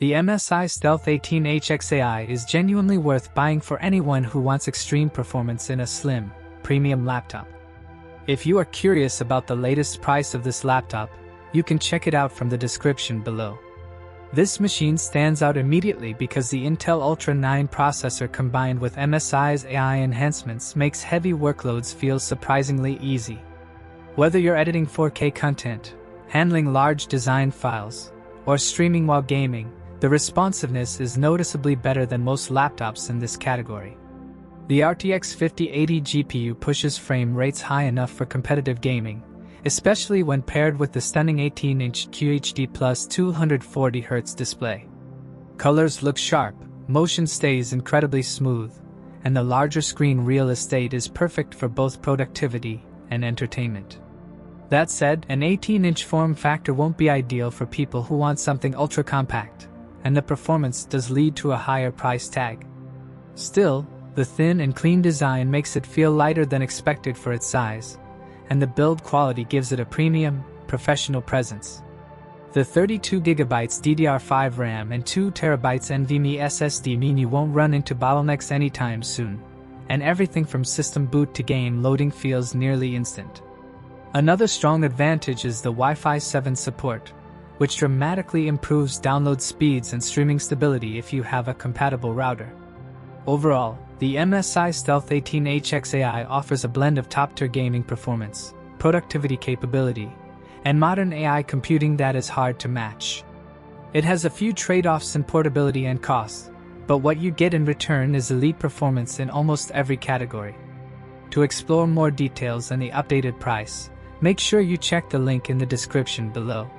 The MSI Stealth 18HX is genuinely worth buying for anyone who wants extreme performance in a slim, premium laptop. If you are curious about the latest price of this laptop, you can check it out from the description below. This machine stands out immediately because the Intel Ultra 9 processor combined with MSI's AI enhancements makes heavy workloads feel surprisingly easy. Whether you're editing 4K content, handling large design files, or streaming while gaming, the responsiveness is noticeably better than most laptops in this category. The RTX 5080 GPU pushes frame rates high enough for competitive gaming, especially when paired with the stunning 18-inch QHD+ 240Hz display. Colors look sharp, motion stays incredibly smooth, and the larger screen real estate is perfect for both productivity and entertainment. That said, an 18-inch form factor won't be ideal for people who want something ultra-compact, and the performance does lead to a higher price tag. Still, the thin and clean design makes it feel lighter than expected for its size, and the build quality gives it a premium, professional presence. The 32GB DDR5 RAM and 2TB NVMe SSD mean you won't run into bottlenecks anytime soon, and everything from system boot to game loading feels nearly instant. Another strong advantage is the Wi-Fi 7 support, which dramatically improves download speeds and streaming stability if you have a compatible router. Overall, the MSI Stealth 18HX offers a blend of top-tier gaming performance, productivity capability, and modern AI computing that is hard to match. It has a few trade-offs in portability and cost, but what you get in return is elite performance in almost every category. To explore more details and the updated price, make sure you check the link in the description below.